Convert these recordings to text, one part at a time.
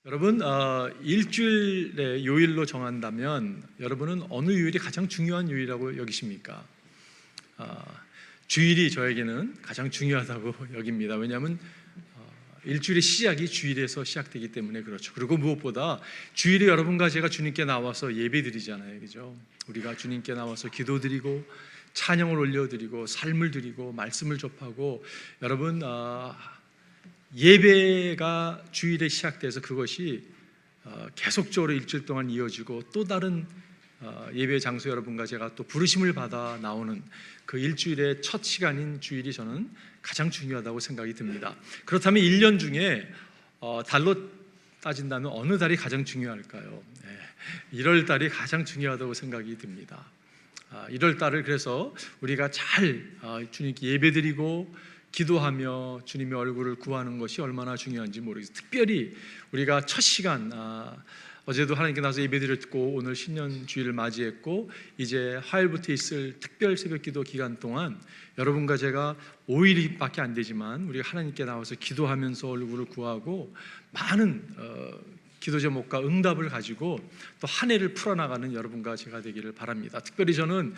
여러분, 일주일의 요일로 정한다면 여러분은 어느 요일이 가장 중요한 요일이라고 여기십니까? 주일이 저에게는 가장 중요하다고 여깁니다. 왜냐하면 일주일의 시작이 주일에서 시작되기 때문에 그렇죠. 그리고 무엇보다 주일에 여러분과 제가 주님께 나와서 예배드리잖아요, 그죠? 우리가 주님께 나와서 기도드리고 찬양을 올려드리고 삶을 드리고 말씀을 접하고 여러분, 예배가 주일에 시작돼서 그것이 계속적으로 일주일 동안 이어지고 또 다른 예배 장소 여러분과 제가 또 부르심을 받아 나오는 그 일주일의 첫 시간인 주일이 저는 가장 중요하다고 생각이 듭니다. 그렇다면 1년 중에 달로 따진다면 어느 달이 가장 중요할까요? 1월 달이 가장 중요하다고 생각이 듭니다. 1월 달을 그래서 우리가 잘 주님께 예배드리고 기도하며 주님의 얼굴을 구하는 것이 얼마나 중요한지 모르겠어요. 특별히 우리가 첫 시간, 어제도 하나님께 나서 예배드렸고 오늘 신년 주일을 맞이했고 이제 화요일부터 있을 특별 새벽기도 기간 동안 여러분과 제가 5일밖에 안 되지만 우리가 하나님께 나와서 기도하면서 얼굴을 구하고 많은 기도 제목과 응답을 가지고 또 한 해를 풀어나가는 여러분과 제가 되기를 바랍니다. 특별히 저는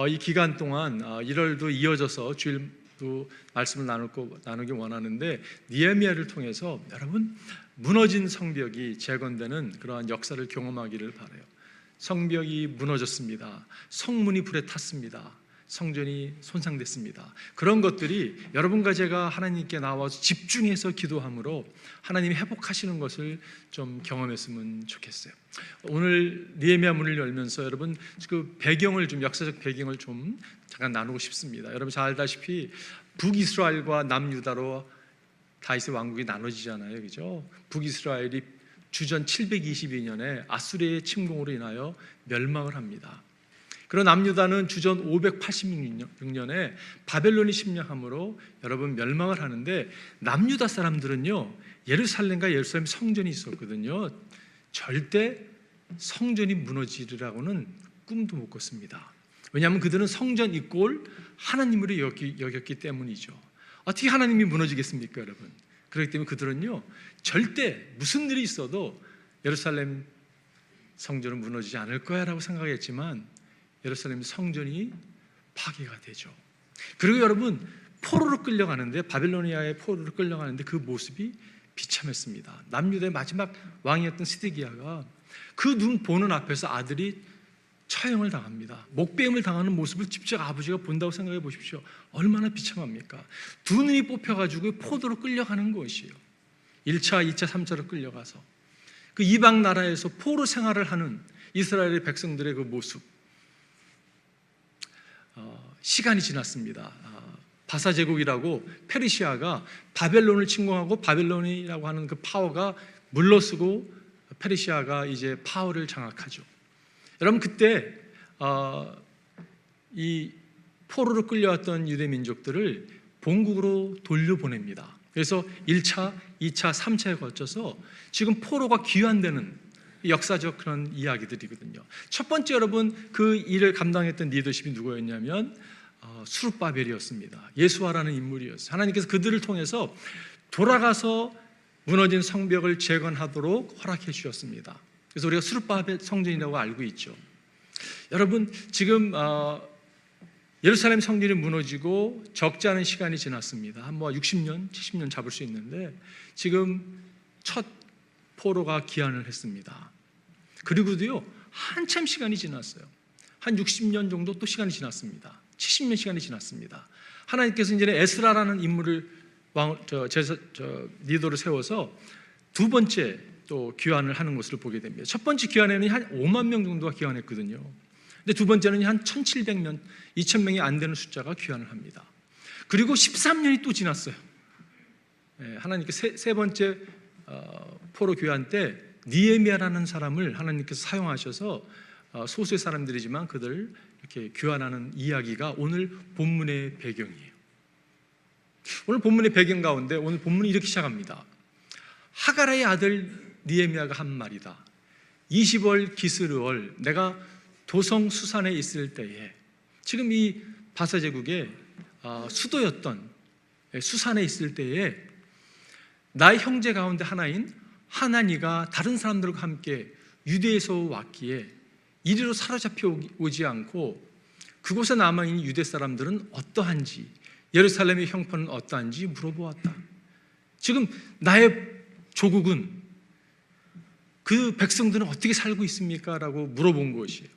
이 기간 동안 1월도 이어져서 주일도 말씀을 나누기 원하는데 느헤미야를 통해서 여러분 무너진 성벽이 재건되는 그러한 역사를 경험하기를 바라요. 성벽이 무너졌습니다. 성문이 불에 탔습니다. 성전이 손상됐습니다. 그런 것들이 여러분과 제가 하나님께 나와서 집중해서 기도함으로 하나님이 회복하시는 것을 좀 경험했으면 좋겠어요. 오늘 느헤미야 문을 열면서 여러분 그 배경을 좀 역사적 배경을 좀 잠깐 나누고 싶습니다. 여러분 잘 알다시피 북이스라엘과 남유다로 다윗의 왕국이 나눠지잖아요, 그죠? 북이스라엘이 주전 722년에 아수르의 침공으로 인하여 멸망을 합니다. 그런 남유다는 주전 586년에 바벨론이 침략함으로 여러분 멸망을 하는데 남유다 사람들은요 예루살렘과 예루살렘 성전이 있었거든요. 절대 성전이 무너지리라고는 꿈도 못 꿨습니다. 왜냐하면 그들은 성전 이꼴 하나님으로 여겼기 때문이죠. 어떻게 하나님이 무너지겠습니까, 여러분? 그렇기 때문에 그들은요 절대 무슨 일이 있어도 예루살렘 성전은 무너지지 않을 거야라고 생각했지만 예루살렘 성전이 파괴가 되죠. 그리고 여러분 포로로 끌려가는데 바빌로니아의 포로로 끌려가는데 그 모습이 비참했습니다. 남유다의 마지막 왕이었던 시드기야가 그 눈 보는 앞에서 아들이 처형을 당합니다. 목베임을 당하는 모습을 직접 아버지가 본다고 생각해 보십시오. 얼마나 비참합니까? 두 눈이 뽑혀가지고 포로로 끌려가는 것이에요. 1차, 2차, 3차로 끌려가서 그 이방 나라에서 포로 생활을 하는 이스라엘의 백성들의 그 모습. 시간이 지났습니다. 바사 제국이라고 페르시아가 바벨론을 침공하고 바벨론이라고 하는 그 파워가 물러서고 페르시아가 이제 파워를 장악하죠. 여러분 그때 이 포로로 끌려왔던 유대 민족들을 본국으로 돌려보냅니다. 그래서 1차, 2차, 3차에 거쳐서 지금 포로가 귀환되는 역사적 그런 이야기들이거든요. 첫 번째 여러분 그 일을 감당했던 리더십이 누구였냐면 수룹바벨이었습니다. 예수아라는 인물이었어요. 하나님께서 그들을 통해서 돌아가서 무너진 성벽을 재건하도록 허락해 주셨습니다. 그래서 우리가 수룹바벨 성전이라고 알고 있죠. 여러분 지금 예루살렘 성전이 무너지고 적지 않은 시간이 지났습니다. 한 60년, 70년 잡을 수 있는데 지금 첫 포로가 귀환을 했습니다. 그리고도요 한참 시간이 지났어요. 한 60년 정도 또 시간이 지났습니다. 70년 시간이 지났습니다. 하나님께서 이제 에스라라는 인물을 리더로 세워서 두 번째 또 귀환을 하는 것을 보게 됩니다. 첫 번째 귀환에는 한 5만 명 정도가 귀환했거든요. 근데 두 번째는 한 1,700명, 2,000명이 안 되는 숫자가 귀환을 합니다. 그리고 13년이 또 지났어요. 하나님께 세 번째 포로 귀환 때 느헤미야라는 사람을 하나님께서 사용하셔서 소수의 사람들이지만 그들을 이렇게 귀환하는 이야기가 오늘 본문의 배경이에요. 오늘 본문의 배경 가운데 오늘 본문이 이렇게 시작합니다. 하가라의 아들 느헤미야가 한 말이다. 20월 기스르월 내가 도성 수산에 있을 때에 지금 이 바사 제국의 수도였던 수산에 있을 때에 나의 형제 가운데 하나인 하나니가 다른 사람들과 함께 유대에서 왔기에 이리로 사로잡혀 오지 않고 그곳에 남아있는 유대 사람들은 어떠한지, 예루살렘의 형편은 어떠한지 물어보았다. 지금 나의 조국은, 그 백성들은 어떻게 살고 있습니까? 라고 물어본 것이에요.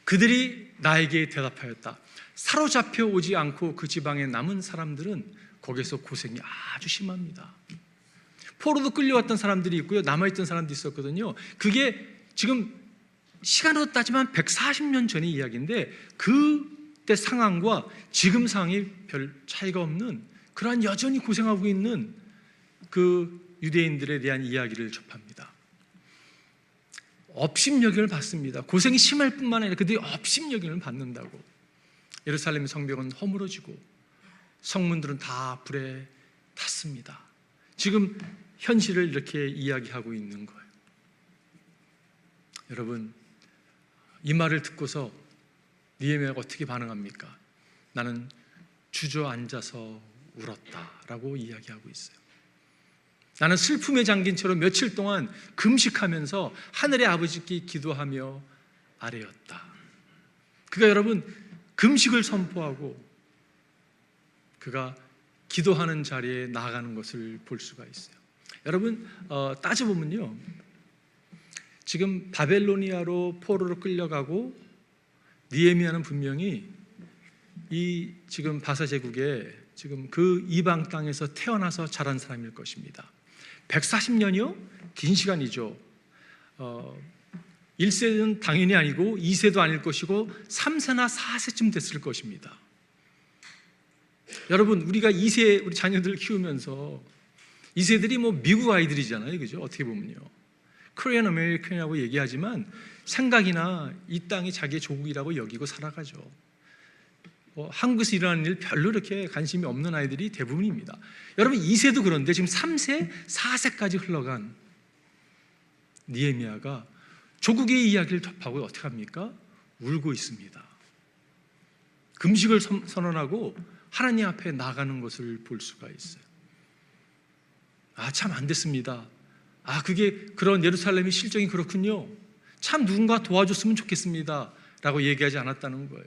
그들이 나에게 대답하였다. 사로잡혀 오지 않고 그 지방에 남은 사람들은 거기서 고생이 아주 심합니다. 포로도 끌려왔던 사람들이 있고요, 남아있던 사람도 있었거든요. 그게 지금 시간으로 따지면 140년 전의 이야기인데 그때 상황과 지금 상황이 별 차이가 없는, 그러한 여전히 고생하고 있는 그 유대인들에 대한 이야기를 접합니다. 업신여김을 받습니다. 고생이 심할 뿐만 아니라 그들이 업신여김을 받는다고. 예루살렘 성벽은 허물어지고 성문들은 다 불에 탔습니다. 지금 현실을 이렇게 이야기하고 있는 거예요. 여러분, 이 말을 듣고서 느헤미야가 어떻게 반응합니까? 나는 주저앉아서 울었다라고 이야기하고 있어요. 나는 슬픔에 잠긴 채로 며칠 동안 금식하면서 하늘의 아버지께 기도하며 아뢰었다. 그가 여러분 금식을 선포하고 그가 기도하는 자리에 나아가는 것을 볼 수가 있어요. 여러분, 따져보면요, 지금 바벨로니아로 포로로 끌려가고 느헤미야는 분명히 이 지금 바사 제국에 지금 그 이방 땅에서 태어나서 자란 사람일 것입니다. 140년이요? 긴 시간이죠. 1세는 당연히 아니고 2세도 아닐 것이고 3세나 4세쯤 됐을 것입니다. 여러분, 우리가 2세 우리 자녀들 키우면서 2세들이 뭐 미국 아이들이잖아요, 그죠? 어떻게 보면요, 코리안 아메리칸이라고 얘기하지만 생각이나 이 땅이 자기의 조국이라고 여기고 살아가죠. 한국에서 일어나는 일 별로 이렇게 관심이 없는 아이들이 대부분입니다. 여러분, 2세도 그런데 지금 3세, 4세까지 흘러간 느헤미야가 조국의 이야기를 접하고 어떻게 합니까? 울고 있습니다. 금식을 선언하고 하나님 앞에 나가는 것을 볼 수가 있어요. 참 안 됐습니다. 그게 그런 예루살렘의 실정이 그렇군요. 참 누군가 도와줬으면 좋겠습니다 라고 얘기하지 않았다는 거예요.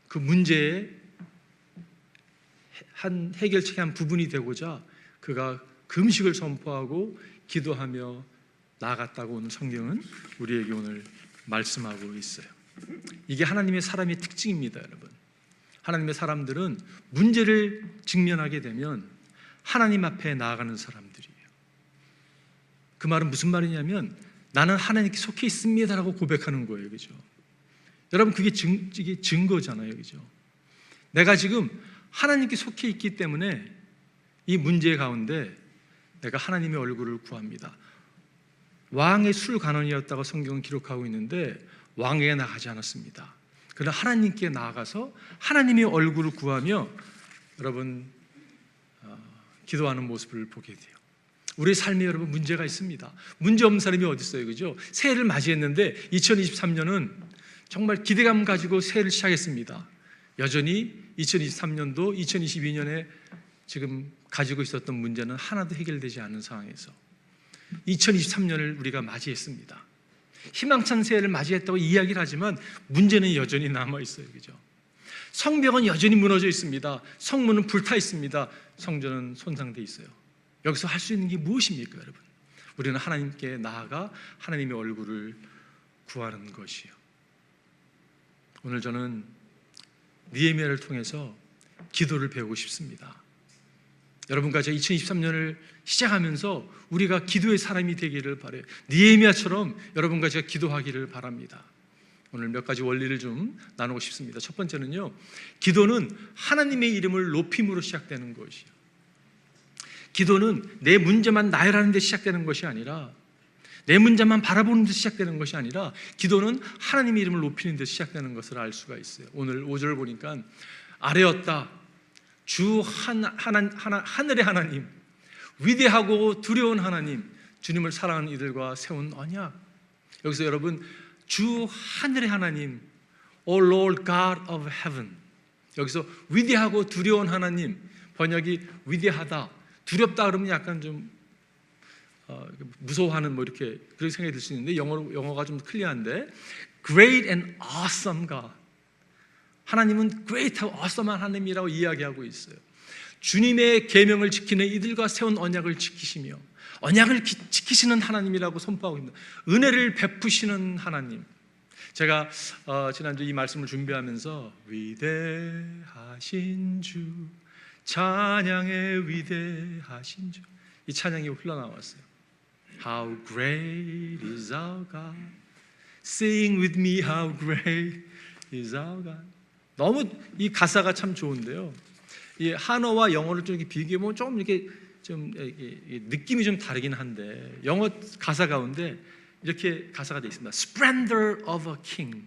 그 문제의 한 해결책의 한 부분이 되고자 그가 금식을 선포하고 기도하며 나아갔다고 오늘 성경은 우리에게 오늘 말씀하고 있어요. 이게 하나님의 사람의 특징입니다, 여러분. 하나님의 사람들은 문제를 직면하게 되면 하나님 앞에 나아가는 사람들이에요. 그 말은 무슨 말이냐면 나는 하나님께 속해 있습니다라고 고백하는 거예요, 그죠? 여러분, 이게 증거잖아요, 그죠? 내가 지금 하나님께 속해 있기 때문에 이 문제 가운데 내가 하나님의 얼굴을 구합니다. 왕의 술관원이었다고 성경은 기록하고 있는데 왕에게 나가지 않았습니다. 그러나 하나님께 나아가서 하나님의 얼굴을 구하며 여러분 기도하는 모습을 보게 돼요. 우리의 삶에 여러분 문제가 있습니다. 문제 없는 사람이 어디 있어요, 그죠? 새해를 맞이했는데 2023년은 정말 기대감 가지고 새해를 시작했습니다. 여전히 2023년도 2022년에 지금 가지고 있었던 문제는 하나도 해결되지 않은 상황에서 2023년을 우리가 맞이했습니다. 희망찬 새해를 맞이했다고 이야기를 하지만 문제는 여전히 남아있어요, 그죠? 성벽은 여전히 무너져 있습니다. 성문은 불타 있습니다. 성전은 손상되어 있어요. 여기서 할 수 있는 게 무엇입니까, 여러분? 우리는 하나님께 나아가 하나님의 얼굴을 구하는 것이요. 오늘 저는 느헤미야를 통해서 기도를 배우고 싶습니다. 여러분과 제가 2023년을 시작하면서 우리가 기도의 사람이 되기를 바라요. 느헤미야처럼 여러분과 제가 기도하기를 바랍니다. 오늘 몇 가지 원리를 좀 나누고 싶습니다. 첫 번째는요, 기도는 하나님의 이름을 높임으로 시작되는 것이요. 기도는 내 문제만 나열하는 데 시작되는 것이 아니라, 내 문제만 바라보는 데 시작되는 것이 아니라, 기도는 하나님의 이름을 높이는 데 시작되는 것을 알 수가 있어요. 오늘 5절 보니까 아뢰었다. 주 하늘의 하나님, 위대하고 두려운 하나님, 주님을 사랑하는 이들과 세운 언약. 여기서 여러분, 주 하늘의 하나님, O Lord God of Heaven, 여기서 위대하고 두려운 하나님, 번역이 위대하다, 두렵다 그러면 약간 좀 무서워하는 뭐 이렇게 그렇게 생각이 들 수 있는데 영어가 좀 클리어한데 Great and awesome God. 하나님은 great하고 awesome한 하나님이라고 이야기하고 있어요. 주님의 계명을 지키는 이들과 세운 언약을 지키시며 언약을 지키시는 하나님이라고 선포하고 있습니다. 은혜를 베푸시는 하나님. 제가 지난주 이 말씀을 준비하면서 위대하신 주, 찬양의 위대하신 주, 이 찬양이 흘러나왔어요. How great is our God. Sing with me how great is our God. 너무 이 가사가 참 좋은데요. 이 한어와 영어를 좀 이렇게 비교해보면 좀 이렇게 좀 느낌이 좀 다르긴 한데 영어 가사 가운데 이렇게 가사가 되어 있습니다. Splendor of a king.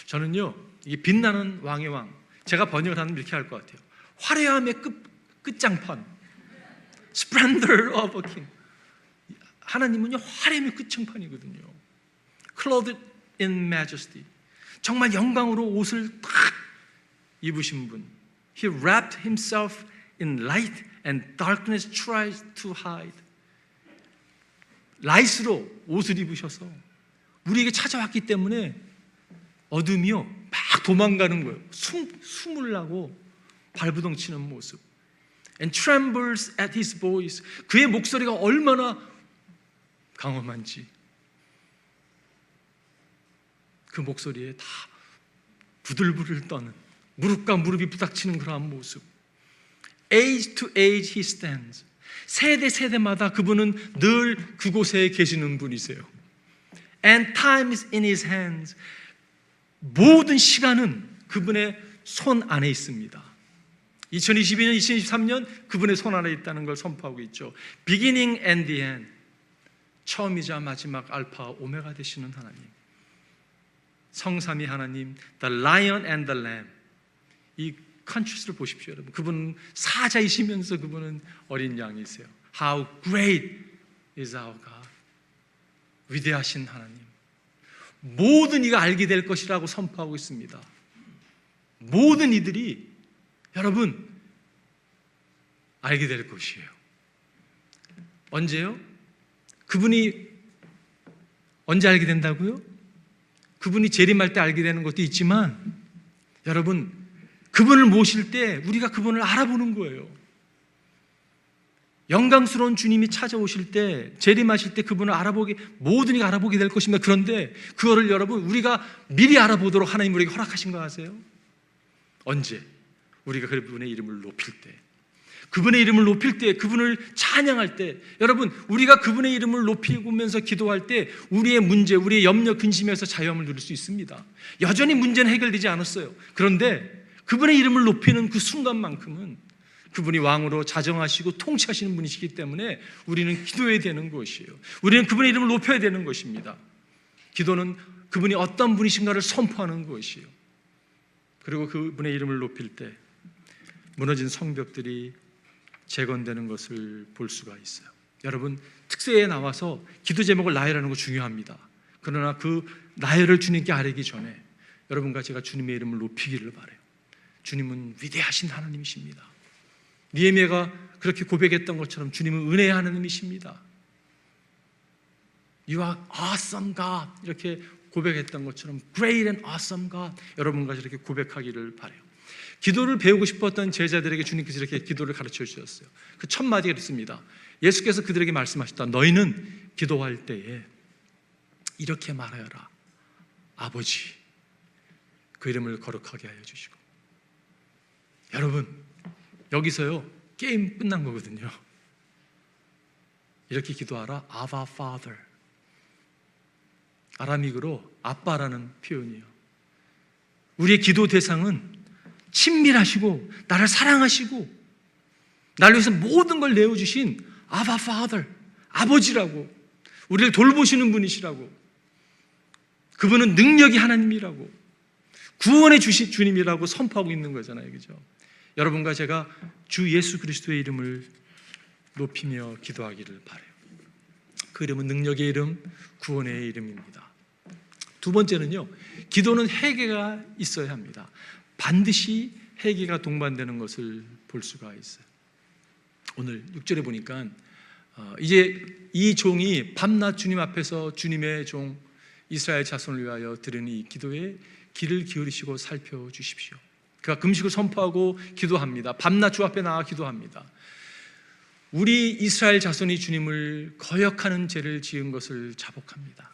저는요, 이 빛나는 왕의 왕, 제가 번역을 하면 이렇게 할 것 같아요. 화려함의 끝장판. Splendor of a king. 하나님은요, 화려함의 끝장판이거든요. Clothed in majesty. 정말 영광으로 옷을 탁 입으신 분. He wrapped himself in light and darkness tries to hide. 라이트로 옷을 입으셔서 우리에게 찾아왔기 때문에 어둠이요 막 도망가는 거예요. 숨으려고 발부동 치는 모습. And trembles at his voice. 그의 목소리가 얼마나 강엄한지 그 목소리에 다 부들부들 떠는 무릎과 무릎이 부닥치는 그러한 모습. Age to age he stands. 세대마다 그분은 늘 그곳에 계시는 분이세요. And time is in his hands. 모든 시간은 그분의 손 안에 있습니다. 2022년, 2023년 그분의 손 안에 있다는 걸 선포하고 있죠. Beginning and the end. 처음이자 마지막 알파 오메가 되시는 하나님. 성삼위 하나님, The Lion and the Lamb. 이 컨트리스를 보십시오, 여러분. 그분은 사자이시면서 그분은 어린 양이세요. How great is our God. 위대하신 하나님. 모든 이가 알게 될 것이라고 선포하고 있습니다. 모든 이들이 여러분 알게 될 것이에요. 언제요? 그분이 언제 알게 된다고요? 그분이 재림할 때 알게 되는 것도 있지만 여러분 그분을 모실 때 우리가 그분을 알아보는 거예요. 영광스러운 주님이 찾아오실 때 재림하실 때 그분을 모든 이가 알아보게 될 것입니다. 그런데 그거를 여러분 우리가 미리 알아보도록 하나님 우리에게 허락하신 거 아세요? 언제? 우리가 그분의 이름을 높일 때, 그분의 이름을 높일 때, 그분을 찬양할 때, 여러분 우리가 그분의 이름을 높이면서 기도할 때 우리의 문제, 우리의 염려, 근심에서 자유함을 누릴 수 있습니다. 여전히 문제는 해결되지 않았어요. 그런데 그분의 이름을 높이는 그 순간만큼은 그분이 왕으로 자정하시고 통치하시는 분이시기 때문에 우리는 기도해야 되는 것이에요. 우리는 그분의 이름을 높여야 되는 것입니다. 기도는 그분이 어떤 분이신가를 선포하는 것이에요. 그리고 그분의 이름을 높일 때 무너진 성벽들이 재건되는 것을 볼 수가 있어요. 여러분 특세에 나와서 기도 제목을 나열하는 거 중요합니다. 그러나 그 나열을 주님께 아뢰기 전에 여러분과 제가 주님의 이름을 높이기를 바라요. 주님은 위대하신 하나님이십니다. 느헤미야가 그렇게 고백했던 것처럼 주님은 은혜의 하나님이십니다. You are awesome God 이렇게 고백했던 것처럼 Great and awesome God 여러분과 이렇게 고백하기를 바라요. 기도를 배우고 싶었던 제자들에게 주님께서 이렇게 기도를 가르쳐 주셨어요. 그 첫 마디가 있습니다. 예수께서 그들에게 말씀하셨다. 너희는 기도할 때에 이렇게 말하여라. 아버지 그 이름을 거룩하게 하여 주시고. 여러분 여기서요 게임 끝난 거거든요. 이렇게 기도하라. 아바 Father. 아라믹으로 아빠라는 표현이에요. 우리의 기도 대상은 친밀하시고 나를 사랑하시고 나를 위해서 모든 걸 내어주신 아바 Father, 아버지라고, 우리를 돌보시는 분이시라고, 그분은 능력이 하나님이라고, 구원해 주신 주님이라고 선포하고 있는 거잖아요. 그죠? 여러분과 제가 주 예수 그리스도의 이름을 높이며 기도하기를 바라요. 그 이름은 능력의 이름, 구원의 이름입니다. 두 번째는요, 기도는 회개가 있어야 합니다. 반드시 회개가 동반되는 것을 볼 수가 있어요. 오늘 6절에 보니까 이제 이 종이 밤낮 주님 앞에서 주님의 종 이스라엘 자손을 위하여 드리는 이 기도에 귀를 기울이시고 살펴주십시오. 그가 금식을 선포하고 기도합니다. 밤낮 주 앞에 나가 기도합니다. 우리 이스라엘 자손이 주님을 거역하는 죄를 지은 것을 자복합니다.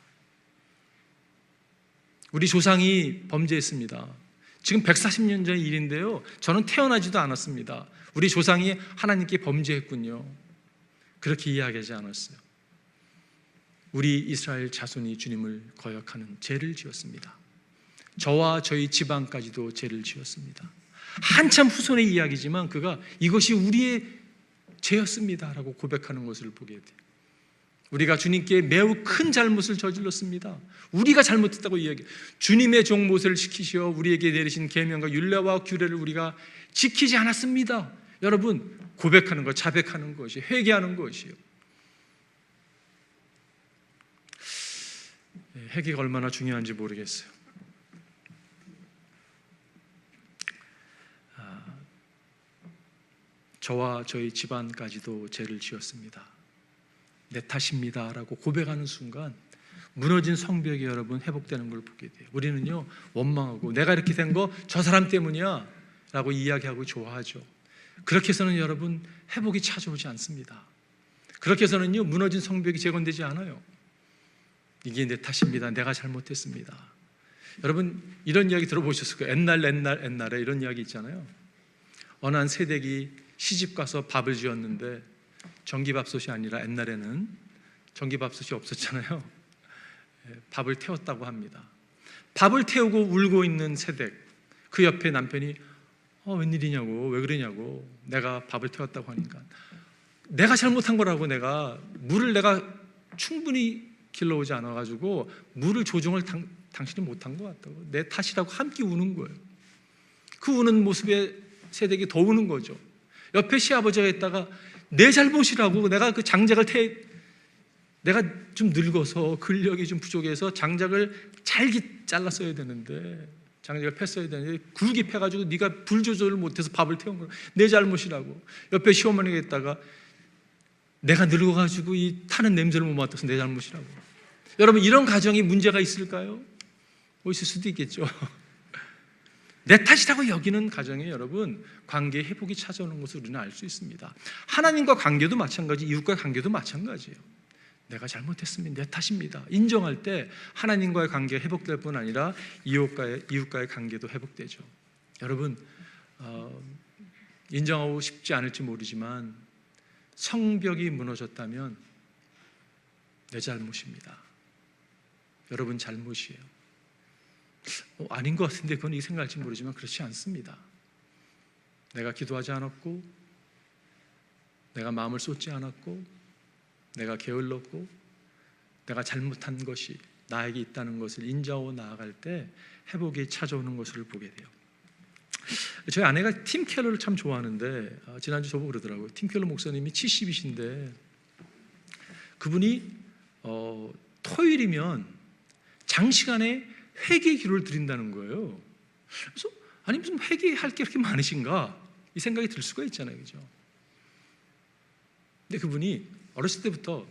우리 조상이 범죄했습니다. 지금 140년 전 일인데요, 저는 태어나지도 않았습니다. 우리 조상이 하나님께 범죄했군요. 그렇게 이야기하지 않았어요. 우리 이스라엘 자손이 주님을 거역하는 죄를 지었습니다. 저와 저희 집안까지도 죄를 지었습니다. 한참 후손의 이야기지만 그가 이것이 우리의 죄였습니다 라고 고백하는 것을 보게 돼요. 우리가 주님께 매우 큰 잘못을 저질렀습니다. 우리가 잘못했다고 이야기해요. 주님의 종 모세를 지키시어 우리에게 내리신 계명과 율례와 규례를 우리가 지키지 않았습니다. 여러분, 고백하는 것, 자백하는 것이, 회개하는 것이요. 회개가 얼마나 중요한지 모르겠어요. 저와 저희 집안까지도 죄를 지었습니다. 내 탓입니다 라고 고백하는 순간 무너진 성벽이 여러분 회복되는 걸 보게 돼요. 우리는요, 원망하고 내가 이렇게 된 거 저 사람 때문이야 라고 이야기하고 좋아하죠. 그렇게 해서는 여러분 회복이 찾아오지 않습니다. 그렇게 해서는요, 무너진 성벽이 재건되지 않아요. 이게 내 탓입니다, 내가 잘못했습니다. 여러분 이런 이야기 들어보셨을 거예요. 옛날에 이런 이야기 있잖아요. 어느 한 세댁이 시집 가서 밥을 지었는데 전기밥솥이 아니라, 옛날에는 전기밥솥이 없었잖아요. 밥을 태웠다고 합니다. 밥을 태우고 울고 있는 세댁, 그 옆에 남편이 웬일이냐고, 왜 그러냐고, 내가 밥을 태웠다고 하니까 내가 잘못한 거라고, 내가 물을 내가 충분히 길러오지 않아가지고 물을 조정을 당신이 못한 것 같다고, 내 탓이라고 함께 우는 거예요. 그 우는 모습에 세댁이 더 우는 거죠. 옆에 시아버지가 있다가 내 잘못이라고, 내가 그 장작을 내가 좀 늙어서 근력이 좀 부족해서 장작을 잘게 잘랐어야 되는데, 장작을 폈어야 되는데 굵게 펴가지고 네가 불 조절을 못해서 밥을 태운 거야, 내 잘못이라고. 옆에 시어머니가 있다가 내가 늙어가지고 이 타는 냄새를 못 맡아서 내 잘못이라고. 여러분, 이런 가정이 문제가 있을까요? 있을 수도 있겠죠. 내 탓이라고 여기는 가정에 여러분 관계 회복이 찾아오는 것을 우리는 알 수 있습니다. 하나님과 관계도 마찬가지, 이웃과 관계도 마찬가지예요. 내가 잘못했습니다, 내 탓입니다 인정할 때 하나님과의 관계가 회복될 뿐 아니라 이웃과의 관계도 회복되죠. 여러분, 인정하고 싶지 않을지 모르지만 성벽이 무너졌다면 내 잘못입니다. 여러분 잘못이에요. 아닌 것 같은데 그건 이 생각할지 모르지만 그렇지 않습니다. 내가 기도하지 않았고, 내가 마음을 쏟지 않았고, 내가 게을렀고, 내가 잘못한 것이 나에게 있다는 것을 인정하고 나아갈 때 회복이 찾아오는 것을 보게 돼요. 저희 아내가 팀 켈러를 참 좋아하는데 지난주 저보고 그러더라고요. 팀 켈러 목사님이 70이신데 그분이 토요일이면 장시간에 회개 기도를 드린다는 거예요. 그래서 아니 무슨 회개할 게 그렇게 많으신가 이 생각이 들 수가 있잖아요, 그죠? 근데 그분이 어렸을 때부터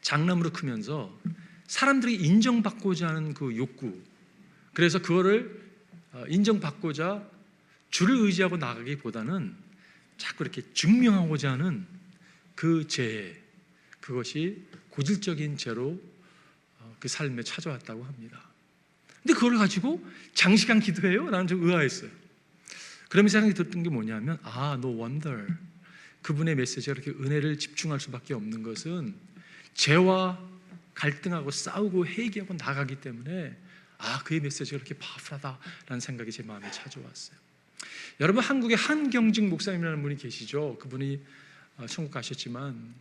장남으로 크면서 사람들이 인정받고자 하는 그 욕구, 그래서 그거를 인정받고자 주를 의지하고 나가기보다는 자꾸 이렇게 증명하고자 하는 그 죄, 그것이 고질적인 죄로 그 삶에 찾아왔다고 합니다. 근데 그걸 가지고 장시간 기도해요? 나는 좀 의아했어요. 그러면서 생각이 들었던 게 뭐냐면 no wonder 그분의 메시지가 그렇게 은혜를 집중할 수밖에 없는 것은 죄와 갈등하고 싸우고 회개하고 나가기 때문에 그의 메시지가 그렇게 파워풀하다라는 생각이 제 마음에 찾아왔어요. 여러분, 한국에 한경직 목사님이라는 분이 계시죠. 그분이 천국 가셨지만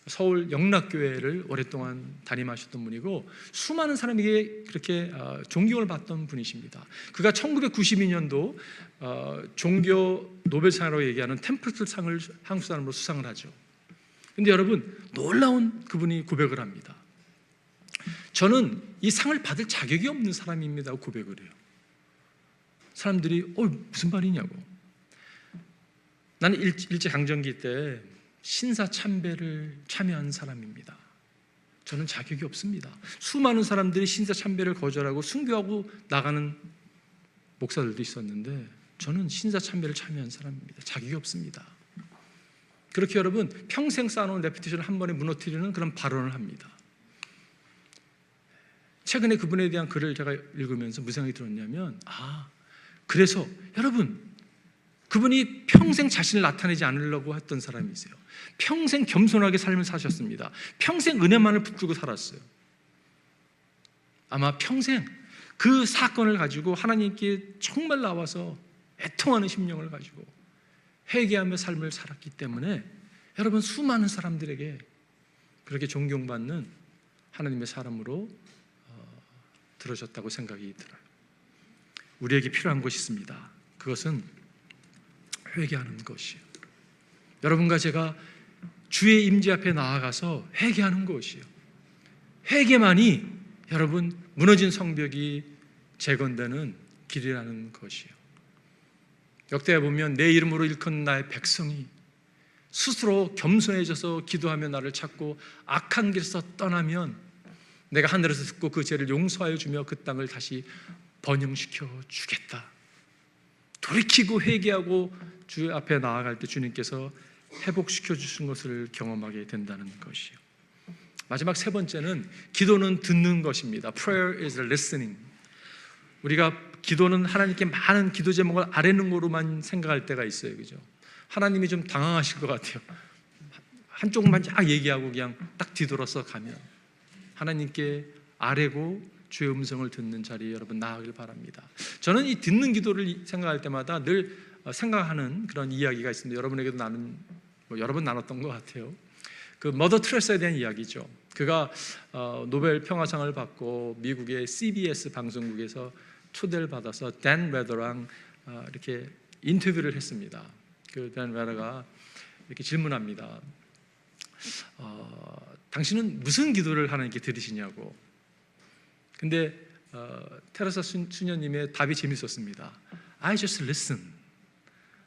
서울 영락교회를 오랫동안 담임하셨던 분이고 수많은 사람에게 그렇게 존경을 받던 분이십니다. 그가 1992년도 종교 노벨상이라고 얘기하는 템플스상을 한국 사람으로 수상을 하죠. 근데 여러분, 놀라운 그분이 고백을 합니다. 저는 이 상을 받을 자격이 없는 사람입니다 고백을 해요. 사람들이 무슨 말이냐고. 나는 일제강점기 때 신사참배를 참여한 사람입니다. 저는 자격이 없습니다. 수많은 사람들이 신사참배를 거절하고 순교하고 나가는 목사들도 있었는데 저는 신사참배를 참여한 사람입니다. 자격이 없습니다. 그렇게 여러분 평생 쌓아놓은 레피테이션을 한 번에 무너뜨리는 그런 발언을 합니다. 최근에 그분에 대한 글을 제가 읽으면서 무슨 생각이 들었냐면 그래서 여러분 그분이 평생 자신을 나타내지 않으려고 했던 사람이세요. 평생 겸손하게 삶을 사셨습니다. 평생 은혜만을 붙들고 살았어요. 아마 평생 그 사건을 가지고 하나님께 정말 나와서 애통하는 심령을 가지고 회개하며 삶을 살았기 때문에 여러분 수많은 사람들에게 그렇게 존경받는 하나님의 사람으로 들어졌다고 생각이 들어요. 우리에게 필요한 것이 있습니다. 그것은 회개하는 것이에요. 여러분과 제가 주의 임재 앞에 나아가서 회개하는 것이에요. 회개만이 여러분 무너진 성벽이 재건되는 길이라는 것이에요. 역대에 보면 내 이름으로 일컫는 나의 백성이 스스로 겸손해져서 기도하며 나를 찾고 악한 길에서 떠나면 내가 하늘에서 듣고 그 죄를 용서하여 주며 그 땅을 다시 번영시켜 주겠다. 돌이키고 회개하고 주 앞에 나아갈 때 주님께서 회복시켜 주신 것을 경험하게 된다는 것이요. 마지막 세 번째는 기도는 듣는 것입니다. Prayer is listening. 우리가 기도는 하나님께 많은 기도 제목을 아뢰는 거로만 생각할 때가 있어요, 그죠? 하나님이 좀 당황하실 것 같아요. 한쪽만 쫙 얘기하고 그냥 딱 뒤돌아서 가면 하나님께 아뢰고 주의 음성을 듣는 자리에 여러분 나아가길 바랍니다. 저는 이 듣는 기도를 생각할 때마다 늘 생각하는 그런 이야기가 있습니다. 여러분에게도 여러 번 나눴던 것 같아요. 그 머더 트레사에 대한 이야기죠. 그가 노벨 평화상을 받고 미국의 CBS 방송국에서 초대를 받아서 댄 레더랑 이렇게 인터뷰를 했습니다. 그 댄 레더가 이렇게 질문합니다. 당신은 무슨 기도를 하나님께 드리시냐고. 근데 테레사 수녀님의 답이 재밌었습니다. I just listen.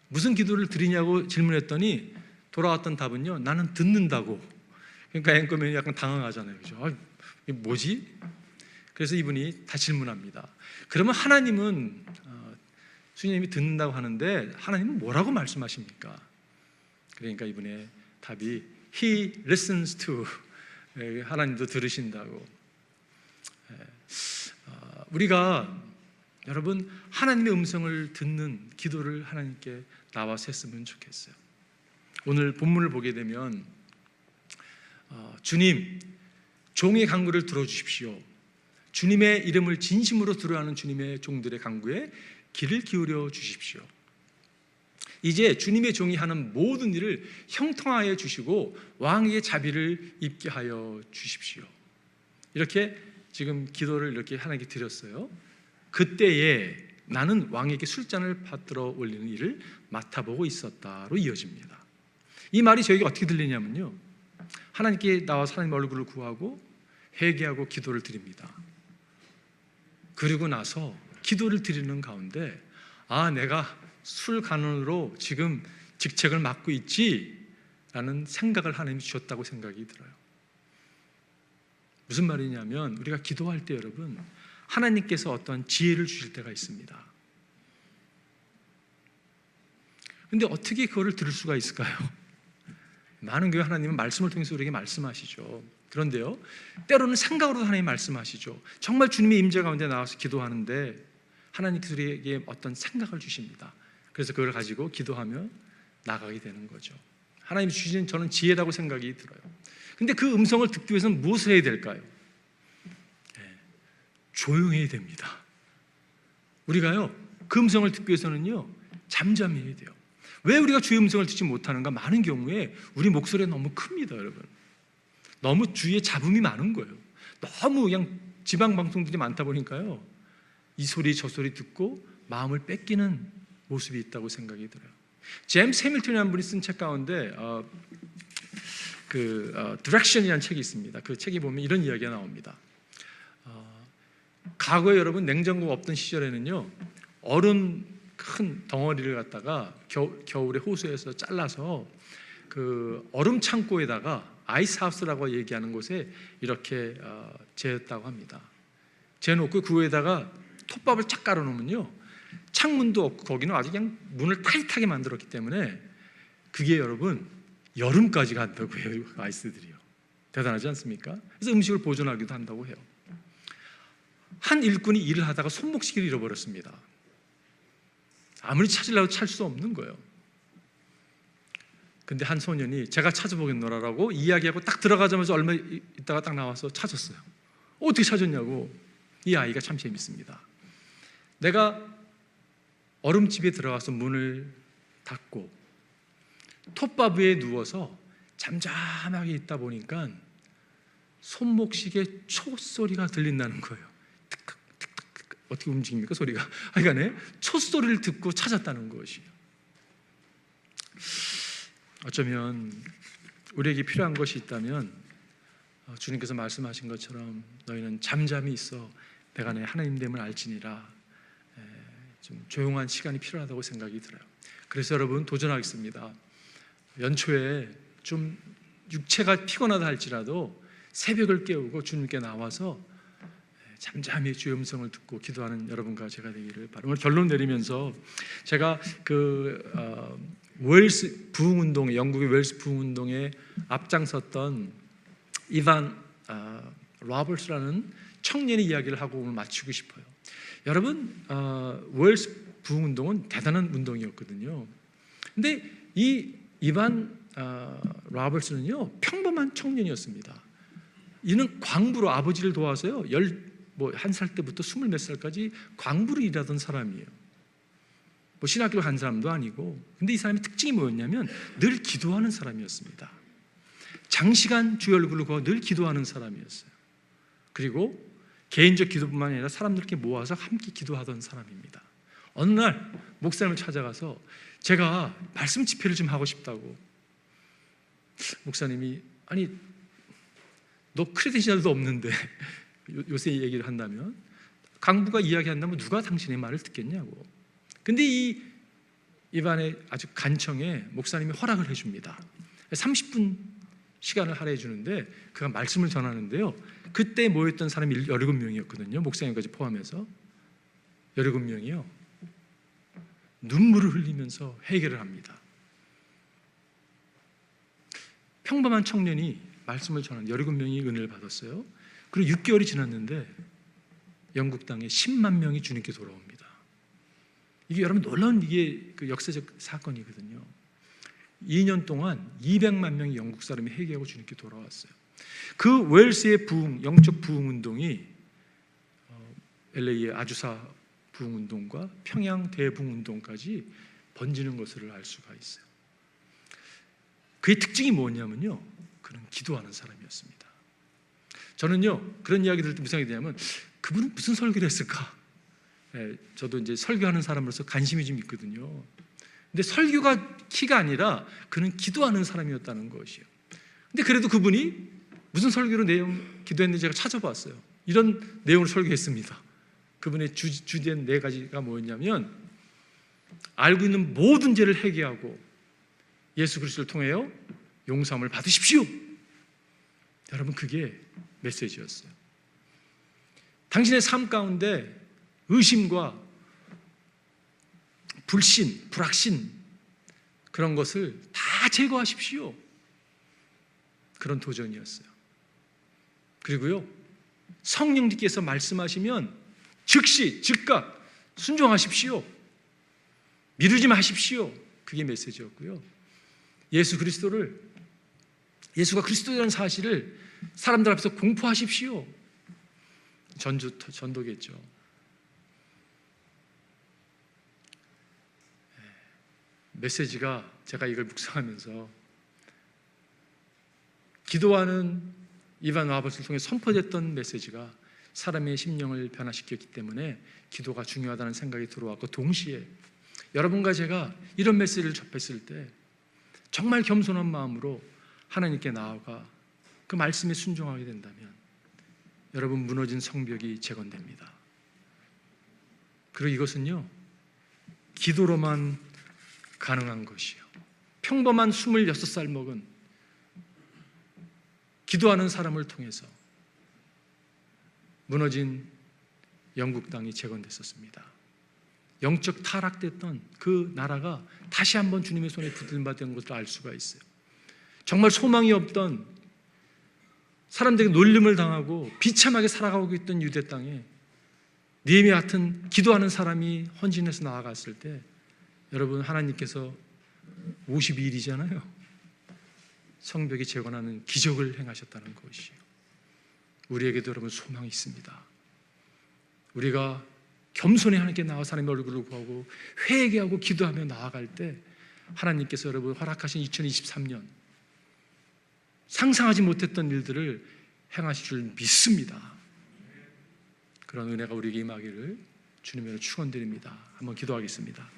무슨 기도를 드리냐고 질문했더니 돌아왔던 답은요, 나는 듣는다고. 그러니까 앵커맨이 약간 당황하잖아요, 그죠? 이게 뭐지? 그래서 이분이 다 질문합니다. 그러면 하나님은 수녀님이 듣는다고 하는데 하나님은 뭐라고 말씀하십니까? 그러니까 이분의 답이 He listens to. 하나님도 들으신다고. 우리가 여러분 하나님의 음성을 듣는 기도를 하나님께 나와서 했으면 좋겠어요. 오늘 본문을 보게 되면 주님, 종의 간구를 들어주십시오. 주님의 이름을 진심으로 들어하는 주님의 종들의 간구에 귀를 기울여 주십시오. 이제 주님의 종이 하는 모든 일을 형통하여 주시고 왕에게 자비를 입게 하여 주십시오. 이렇게 지금 기도를 이렇게 하나님께 드렸어요. 그때에 나는 왕에게 술잔을 받들어 올리는 일을 맡아보고 있었다로 이어집니다. 이 말이 저에게 어떻게 들리냐면요, 하나님께 나와서 하나님 얼굴을 구하고 회개하고 기도를 드립니다. 그리고 나서 기도를 드리는 가운데 내가 술 간원으로 지금 직책을 맡고 있지 라는 생각을 하나님이 주셨다고 생각이 들어요. 무슨 말이냐면 우리가 기도할 때 여러분 하나님께서 어떤 지혜를 주실 때가 있습니다. 근데 어떻게 그거를 들을 수가 있을까요? 많은 교회 하나님은 말씀을 통해서 우리에게 말씀하시죠. 그런데요, 때로는 생각으로도 하나님이 말씀하시죠. 정말 주님의 임재 가운데 나와서 기도하는데 하나님께서 우리에게 어떤 생각을 주십니다. 그래서 그걸 가지고 기도하며 나가게 되는 거죠. 하나님이 주신 저는 지혜라고 생각이 들어요. 근데 그 음성을 듣기 위해서는 무엇을 해야 될까요? 조용해야 됩니다. 우리가요, 그 음성을 듣기 위해서는요, 잠잠히 해야 돼요. 왜 우리가 주의 음성을 듣지 못하는가? 많은 경우에 우리 목소리가 너무 큽니다, 여러분. 너무 주위에 잡음이 많은 거예요. 너무 그냥 지방 방송들이 많다 보니까요, 이 소리 저 소리 듣고 마음을 뺏기는 모습이 있다고 생각이 들어요. 제임스 해밀턴이라는 분이 쓴 책 가운데 Direction이라는 책이 있습니다. 그 책에 보면 이런 이야기가 나옵니다. 과거에 여러분 냉장고가 없던 시절에는요, 얼음 큰 덩어리를 갖다가 겨울에 호수에서 잘라서 그 얼음 창고에다가 아이스하우스라고 얘기하는 곳에 이렇게 재었다고 합니다. 재놓고 그 위에다가 톱밥을 쫙 깔아놓으면요, 창문도 없고 거기는 아주 그냥 문을 타이트하게 만들었기 때문에 그게 여러분 여름까지 간다고 해요. 아이스들이요. 대단하지 않습니까? 그래서 음식을 보존하기도 한다고 해요. 한 일꾼이 일을 하다가 손목시계를 잃어버렸습니다. 아무리 찾으려도 찾을 수 없는 거예요. 근데 한 소년이 제가 찾아보겠노라라고 이야기하고 딱 들어가자마자 얼마 있다가 딱 나와서 찾았어요. 어떻게 찾았냐고. 이 아이가 참 재밌습니다. 내가 얼음집에 들어가서 문을 닫고 톱밥 위에 누워서 잠잠하게 있다 보니까 손목시계 촛소리가 들린다는 거예요. 틱탁, 틱탁, 어떻게 움직입니까 소리가? 하여간에 촛소리를 듣고 찾았다는 것이에요. 어쩌면 우리에게 필요한 것이 있다면 주님께서 말씀하신 것처럼 너희는 잠잠히 있어 내가 내 하나님됨을 알지니라, 좀 조용한 시간이 필요하다고 생각이 들어요. 그래서 여러분 도전하겠습니다. 연초에 좀 육체가 피곤하다 할지라도 새벽을 깨우고 주님께 나와서 잠잠히 주의 음성을 듣고 기도하는 여러분과 제가 되기를 바랍니다. 오늘 결론 내리면서 제가 웰스 부흥운동, 영국의 웰스 부흥운동에 앞장섰던 이반 로버츠라는 청년의 이야기를 하고 오늘 마치고 싶어요. 여러분, 웰스 부흥운동은 대단한 운동이었거든요. 근데 이 이반 로버츠는요, 평범한 청년이었습니다. 이는 광부로 아버지를 도와서요, 1살 때부터 20몇 살까지 광부로 일하던 사람이에요. 신학교를 간 사람도 아니고. 근데 이 사람의 특징이 뭐였냐면 늘 기도하는 사람이었습니다. 장시간 주의 얼굴을 보고 늘 기도하는 사람이었어요. 그리고 개인적 기도뿐만 아니라 사람들께 모아서 함께 기도하던 사람입니다. 어느 날 목사님을 찾아가서 제가 말씀 집회를 좀 하고 싶다고. 목사님이 아니 너 크레덴셜도 없는데 요새 얘기를 한다면, 강부가 이야기한다면 누가 당신의 말을 듣겠냐고. 근데 이 이반의 아주 간청에 목사님이 허락을 해줍니다. 30분 시간을 할애해 주는데 그가 말씀을 전하는데요, 그때 모였던 사람이 17명이었거든요 목사님까지 포함해서. 17명이요 눈물을 흘리면서 해결을 합니다. 평범한 청년이 말씀을 전하는 17명이 은혜를 받았어요. 그리고 6개월이 지났는데 영국 땅에 10만 명이 주님께 돌아옵니다. 이게 여러분 놀라운 이게 그 역사적 사건이거든요. 2년 동안 200만 명의 영국 사람이 회개하고 주님께 돌아왔어요. 그 웰스의 부흥, 영적 부흥 운동이 LA의 아주사 부흥 운동과 평양 대부흥 운동까지 번지는 것을 알 수가 있어요. 그의 특징이 뭐냐면요, 그는 기도하는 사람이었습니다. 저는요 그런 이야기 들을 때 무슨 생각이 드냐면, 그분은 무슨 설교를 했을까? 저도 이제 설교하는 사람으로서 관심이 좀 있거든요. 근데 설교가 키가 아니라 그는 기도하는 사람이었다는 것이에요. 근데 그래도 그분이 무슨 설교로 기도했는지 제가 찾아봤어요. 이런 내용을 설교했습니다. 그분의 주된 4가지가 뭐였냐면, 알고 있는 모든 죄를 회개하고 예수 그리스도를 통하여 용서함을 받으십시오. 여러분, 그게 메시지였어요. 당신의 삶 가운데 의심과 불신, 불확신, 그런 것을 다 제거하십시오. 그런 도전이었어요. 그리고요, 성령님께서 말씀하시면 즉시 즉각 순종하십시오. 미루지 마십시오. 그게 메시지였고요. 예수가 그리스도라는 사실을 사람들 앞에서 공포하십시오. 전도겠죠. 메시지가, 제가 이걸 묵상하면서 기도하는 이반 와버스를 통해 선포됐던 메시지가 사람의 심령을 변화시켰기 때문에 기도가 중요하다는 생각이 들어왔고, 동시에 여러분과 제가 이런 메시지를 접했을 때 정말 겸손한 마음으로 하나님께 나아가 그 말씀에 순종하게 된다면 여러분, 무너진 성벽이 재건됩니다. 그리고 이것은요, 기도로만 가능한 것이요. 평범한 26살 먹은 기도하는 사람을 통해서 무너진 영국 땅이 재건됐었습니다. 영적 타락됐던 그 나라가 다시 한번 주님의 손에 붙들받은 것을 알 수가 있어요. 정말 소망이 없던, 사람들에게 놀림을 당하고 비참하게 살아가고 있던 유대 땅에 느헤미야 같은 기도하는 사람이 헌신해서 나아갔을 때, 여러분, 하나님께서 52일이잖아요. 성벽이 재건하는 기적을 행하셨다는 것이에요. 우리에게도 여러분 소망이 있습니다. 우리가 겸손히 하나님께 나와 하나님의 얼굴을 구하고 회개하고 기도하며 나아갈 때 하나님께서 여러분 허락하신 2023년 상상하지 못했던 일들을 행하실 줄 믿습니다. 그런 은혜가 우리에게 임하기를 주님으로 축원드립니다. 한번 기도하겠습니다.